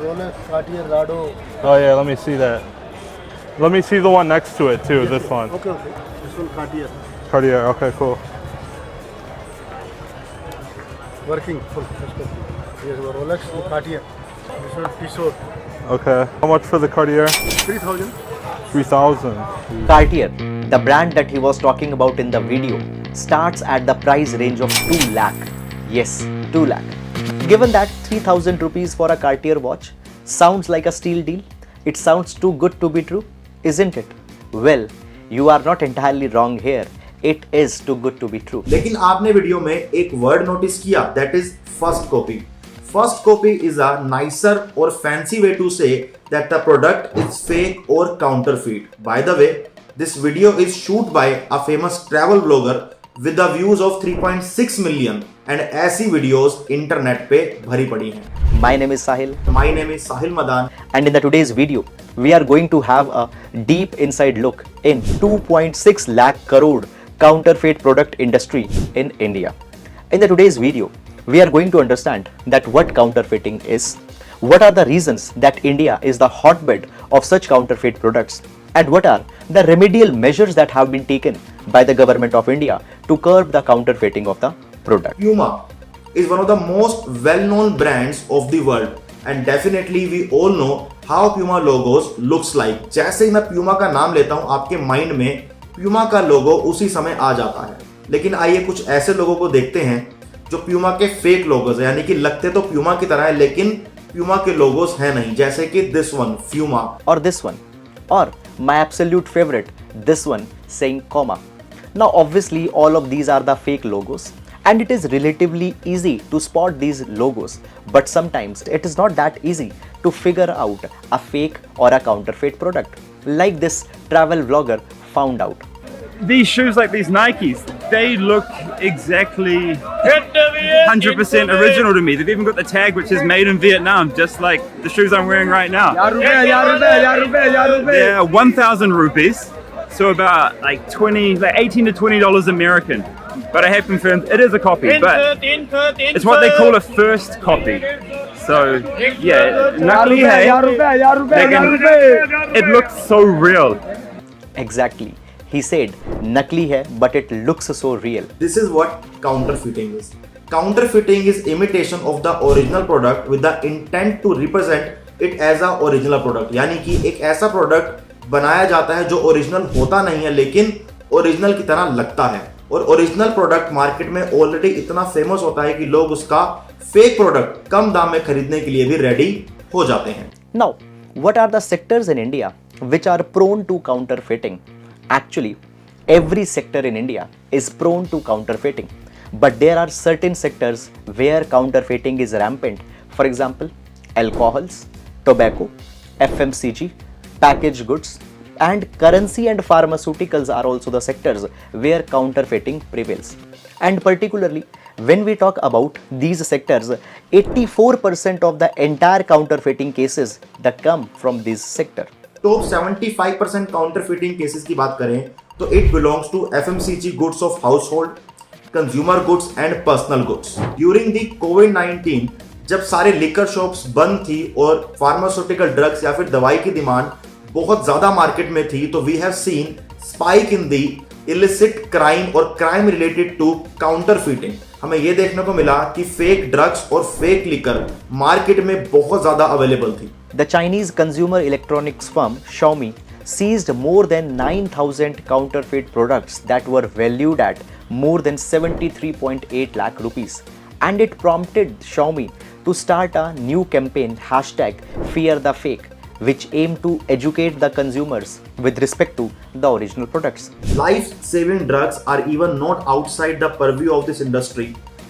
Rolex, Cartier, Rado. Oh yeah, let me see that. Let me see the one next to it too, this one. Okay, okay. This one Cartier. Cartier, okay, cool. Working full. Here's the Rolex and Cartier. This one Tissot. Okay. How much for the Cartier? 3,000. 3,000. Cartier, the brand that he was talking about in the video, starts at the price range of 2 lakh. Yes, 2 lakh. Given that 3,000 rupees for a Cartier watch sounds like a steal deal, it sounds too good to be true, isn't it? Well, you are not entirely wrong here. It is too good to be true. लेकिन आपने video में एक word notice किया, that is first copy. First copy is a nicer or fancy way to say that the product is fake or counterfeit. By the way, this video is shoot by a famous travel blogger with the views of 3.6 million and ऐसी videos internet पे भरी पड़ी हैं. My name is Sahil. My name is Sahil Madan. And in the today's video, we are going to have a deep inside look in 2.6 lakh crore counterfeit product industry in India. In the today's video, we are going to understand that what counterfeiting is, what are the reasons that India is the hotbed of such counterfeit products, and what are the remedial measures that have been taken by the government of India to curb the counterfeiting of the product. Puma is one of the most well-known brands of the world and definitely we all know how Puma logos looks like. जैसे ही मैं Puma का नाम लेता हूँ आपके mind में Puma का लोगो उसी समय आ जाता है. लेकिन आइए कुछ ऐसे लोगों को देखते हैं जो Puma के फेक लोगोस है, यानी कि लगते तो Puma की तरह है लेकिन Puma के लोगोस है नहीं, जैसे कि this one Puma or this one, or my absolute favorite, this one saying comma. Now obviously all of these are the fake logos and it is relatively easy to spot these logos, but sometimes it is not that easy to figure out a fake or a counterfeit product, like this travel vlogger found out. These shoes, like these Nikes, they look exactly 100% original to me. They've even got the tag which is made in Vietnam, just like the shoes I'm wearing right now. They're 1,000 rupees, so about like 18 to $20 American. But I have confirmed it is a copy, but it's what they call a first copy. So yeah, nakli hai, it looks so real. Exactly. He said, nakli hai, but it looks so real. This is what counterfeiting is. Counterfeiting is imitation of the original product with the intent to represent it as a original product. यानी कि एक ऐसा product बनाया जाता है जो original होता नहीं है लेकिन ओरिजिनल की तरह लगता है, और ओरिजिनल प्रोडक्ट मार्केट में ऑलरेडी इतना फेमस होता है कि लोग उसका फेक प्रोडक्ट कम दाम में खरीदने के लिए भी रेडी हो जाते हैं. Now, what are the sectors in India which are prone to counterfeiting? Actually, every sector in India is prone to counterfeiting, but there are certain sectors where counterfeiting is rampant. For example, alcohols, tobacco, FMCG, packaged goods, and currency and pharmaceuticals are also the sectors where counterfeiting prevails. And particularly, when we talk about these sectors, 84% of the entire counterfeiting cases that come from this sector. Top 75% counterfeiting cases की बात करें तो it belongs to FMCG goods of household, consumer goods and personal goods. During the covid जब सारे liquor shops बंद थी और pharmaceutical drugs या फिर दवाई की डिमांड बहुत ज्यादा मार्केट में थी, तो we have seen spike in the illicit crime और क्राइम रिलेटेड टू काउंटरफिटिंग. हमें यह देखने को मिला कि फेक ड्रग्स और फेक लिकर मार्केट में बहुत ज्यादा अवेलेबल थी. The Chinese consumer electronics firm Xiaomi seized more than 9,000 counterfeit products that were valued at more than 73.8 lakh rupees, and it prompted Xiaomi to start a new campaign #FearTheFake, which aimed to educate the consumers with respect to the original products. Life-saving drugs are even not outside the purview of this industry.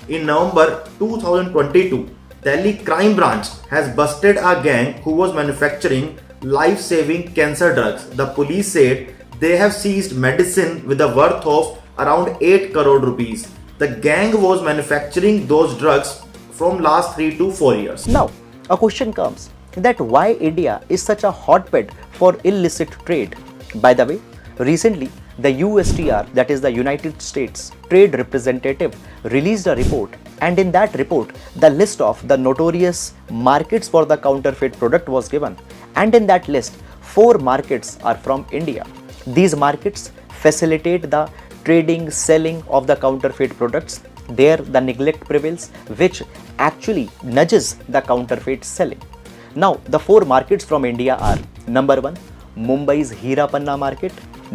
In November 2022, Delhi Crime Branch has busted a gang who was manufacturing life-saving cancer drugs. The police said they have seized medicine with a worth of around 8 crore rupees. The gang was manufacturing those drugs from last 3 to 4 years. Now, a question comes that why India is such a hotbed for illicit trade. By the way, recently the USTR, that is the United States Trade Representative, released a report And in that report, the list of the notorious markets for the counterfeit product was given. And in that list, 4 markets are from India. These markets facilitate the trading, selling of the counterfeit products. There the neglect prevails, which actually nudges the counterfeit selling. Now, the 4 markets from India are: number 1, Mumbai's Hirapanna market;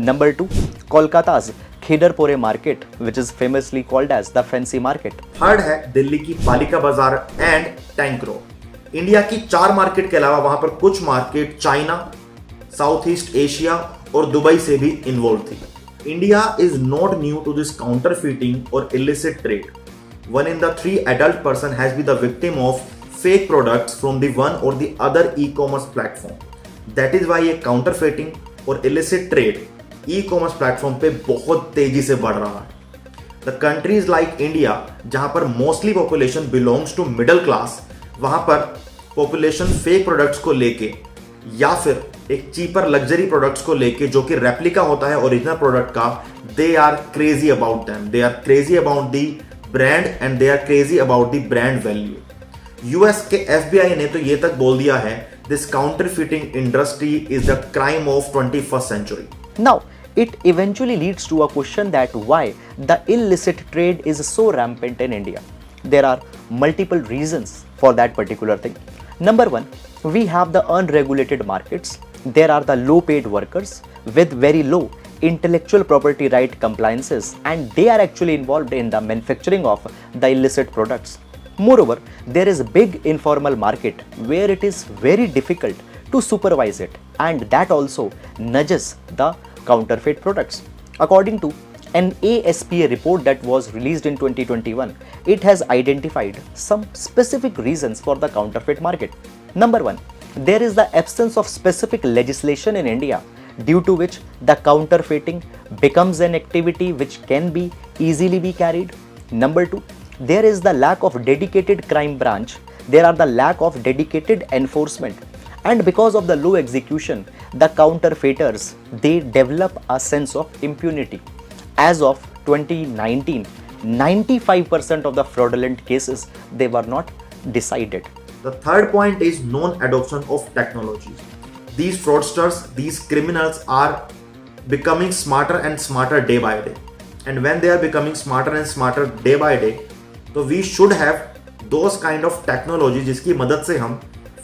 number 2, Kolkata's Khidarpore market, which is famously called as the fancy market; third है दिल्ली की पालिका बाजार and tank road. India की 4 market के अलावा वहां पर कुछ market China, south east Asia और दुबई से भी इन्वॉल्व थी। India is not new to this counterfeiting और illicit trade. 1 in the 3 adult person has been the victim of fake products from the one or the other e-commerce platform. That is why ये counterfeiting और illicit trade e-commerce platform पे बहुत तेजी से बढ़ रहा है। The countries like India, जहां पर mostly population belongs to middle class, वहां पर population fake products को लेके या फिर एक चीपर लग्जरी प्रोडक्ट्स को लेके जो कि रेप्लिका होता है ओरिजिनल प्रोडक्ट का, they are crazy about them, they are crazy about the brand and they are crazy about the brand value. US के एफबीआई ने तो ये तक बोल दिया है, this counterfeiting industry is the crime of 21st century. Now, it eventually leads to a question that why the illicit trade is so rampant in India. There are multiple reasons for that particular thing. Number 1, we have the unregulated markets. There are the low paid workers with very low intellectual property right compliances, and they are actually involved in the manufacturing of the illicit products. Moreover, there is big informal market where it is very difficult to supervise it, and that also nudges the counterfeit products. According to an ASPA report that was released in 2021, it has identified some specific reasons for the counterfeit market. Number 1, there is the absence of specific legislation in India, due to which the counterfeiting becomes an activity which can be easily be carried. Number 2, there is the lack of dedicated crime branch. There are the lack of dedicated enforcement, and because of the low execution, the counterfeiters, they develop a sense of impunity. As of 2019, 95% of the fraudulent cases, they were not decided. The third point is non-adoption of technologies. These fraudsters, these criminals are becoming smarter and smarter day by day. And when they are becoming smarter and smarter day by day, so we should have those kind of technology जिसकी मदद से हम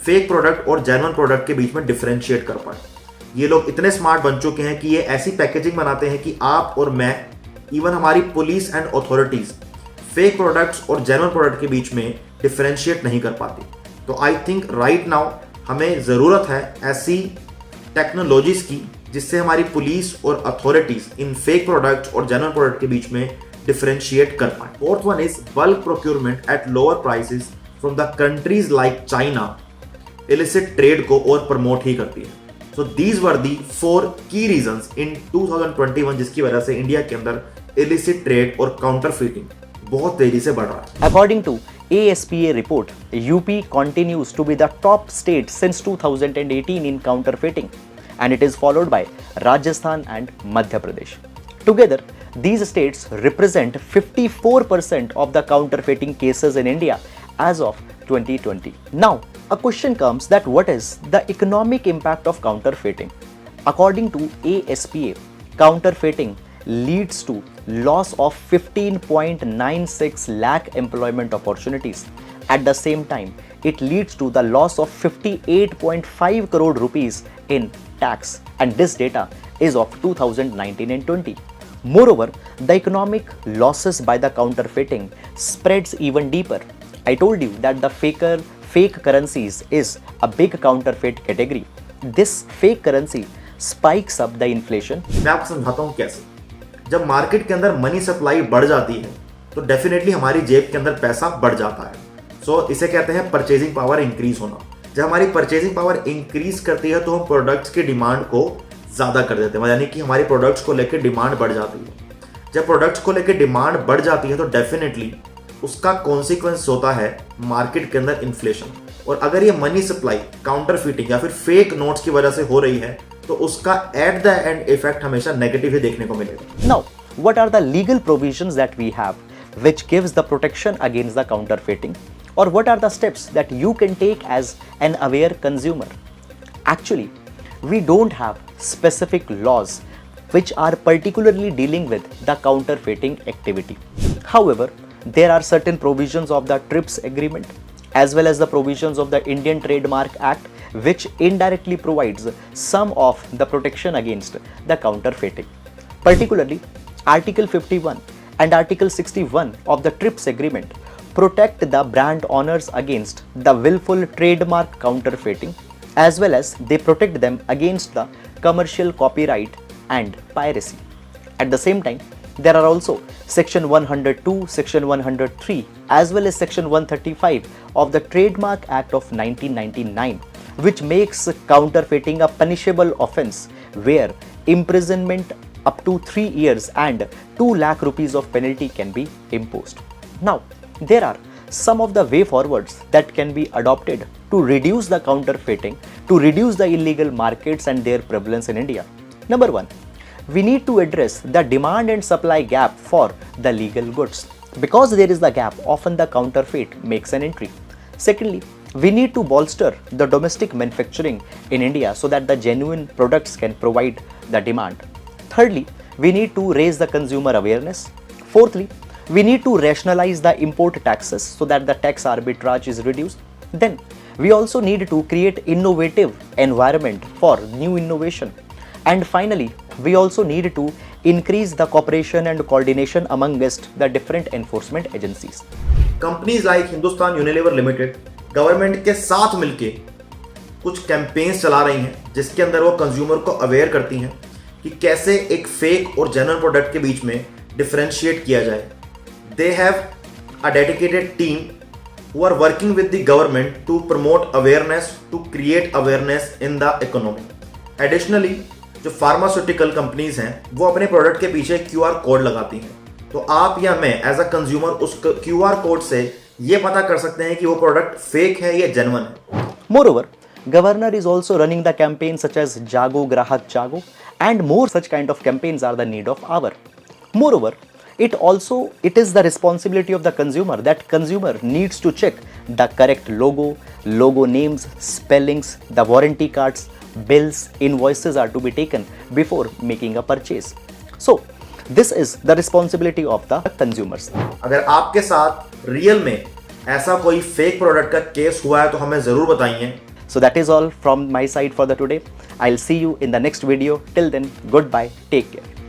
fake product और genuine product के बीच में differentiate कर पाए। ये लोग इतने स्मार्ट बन चुके हैं कि ये ऐसी पैकेजिंग बनाते हैं कि आप और मैं, इवन हमारी police and authorities fake products और जेन्युइन प्रोडक्ट के बीच में डिफरेंशिएट नहीं कर पाती। तो आई थिंक राइट नाउ हमें ज़रूरत है ऐसी टेक्नोलॉजीज की जिससे हमारी पुलिस और अथॉरिटीज इन फेक प्रोडक्ट्स और जेन्युइन प्रोडक्ट के बीच में डिफरेंशिएट कर पाए। Fourth one is bulk procurement at lower prices from the countries like China illicit trade को और प्रमोट ही करती है। सो दीज वर दी 4 की रीजंस इन 2021 जिसकी वजह से इंडिया के अंदर इलिसिट ट्रेड और काउंटरफीटिंग बहुत तेजी से बढ़ रहा है। According to ASPA report, UP continues to be the top state since 2018 in counterfeiting, and it is followed by Rajasthan and Madhya Pradesh. Together, these states represent 54% of the counterfeiting cases in India as of 2020. Now, a question comes that what is the economic impact of counterfeiting? According to ASPA, counterfeiting leads to loss of 15.96 lakh employment opportunities. At the same time, it leads to the loss of 58.5 crore rupees in tax, and this data is of 2019 and 20. Moreover, the economic losses by the counterfeiting spreads even deeper. I told you that the fake currencies is a big counterfeit category. This fake currency spikes up the inflation. मैं आपको समझाता हूँ कैसे। जब market के अंदर money supply बढ़ जाती है तो डेफिनेटली हमारी जेब के अंदर पैसा बढ़ जाता है। सो इसे कहते हैं परचेजिंग पावर इंक्रीज होना। जब हमारी परचेजिंग पावर इंक्रीज करती है तो हम प्रोडक्ट्स की डिमांड को ज़्यादा कर देते हैं, यानी कि हमारी प्रोडक्ट्स को लेकर डिमांड बढ़ जाती है। जब प्रोडक्ट्स को लेकर डिमांड बढ़ जाती है तो डेफिनेटली उसका कॉन्सिक्वेंस होता है मार्केट के अंदर इन्फ्लेशन। और अगर ये मनी सप्लाई काउंटरफीटिंग या फिर फेक नोट्स की वजह से हो रही है तो उसका एट द एंड इफेक्ट हमेशा नेगेटिव ही देखने को मिलेगा। Now, what are the legal provisions that we have which gives the protection against the counterfeiting? Or what are the steps that you can take as an aware consumer? Actually, we don't have specific laws which are particularly dealing with the counterfeiting activity. However, there are certain provisions of the TRIPS agreement as well as the provisions of the Indian Trademark Act which indirectly provides some of the protection against the counterfeiting. Particularly, Article 51 and Article 61 of the TRIPS agreement protect the brand owners against the willful trademark counterfeiting as well as they protect them against the commercial copyright and piracy. At the same time, there are also Section 102, Section 103 as well as Section 135 of the Trademark Act of 1999 which makes counterfeiting a punishable offence where imprisonment up to 3 years and 2 lakh rupees of penalty can be imposed. Now, there are some of the way forwards that can be adopted to reduce the counterfeiting, to reduce the illegal markets and their prevalence in India. Number 1, we need to address the demand and supply gap for the legal goods. Because there is the gap, often the counterfeit makes an entry. Secondly, we need to bolster the domestic manufacturing in India so that the genuine products can provide the demand. Thirdly, we need to raise the consumer awareness. Fourthly, we need to rationalize the import taxes so that the tax arbitrage is reduced. Then, we also need to create innovative environment for new innovation. And finally, we also need to increase the cooperation and coordination amongst the different enforcement agencies. Companies like Hindustan Unilever Limited government के साथ मिलके कुछ campaigns चला रही हैं जिसके अंदर वो कंज्यूमर को अवेयर करती हैं कि कैसे एक फेक और जेन्युइन प्रोडक्ट के बीच में डिफरेंशिएट किया जाए. They have a dedicated team who are working with the government to promote awareness, to create awareness in the economy. Additionally जो फार्मास्यूटिकल कंपनीज हैं वो अपने प्रोडक्ट के पीछे QR कोड लगाती हैं. तो आप या मैं एज अ कंज्यूमर उस QR कोड से ये पता कर सकते हैं कि वो प्रोडक्ट फेक है या जेन्युइन है. Moreover, Governor is also running the campaigns such as Jago Grahak Jago and more such kind of campaigns are the need of hour. Moreover, it is the responsibility of the consumer that consumer needs to check the correct logo names, spellings, the warranty cards, bills, invoices are to be taken before making a purchase. So, this is the responsibility of the consumers. अगर आपके साथ real में ऐसा कोई fake product का case हुआ है तो हमें जरूर बताइए. So that is all from my side for the today. I'll see you in the next video. Till then, goodbye. Take care.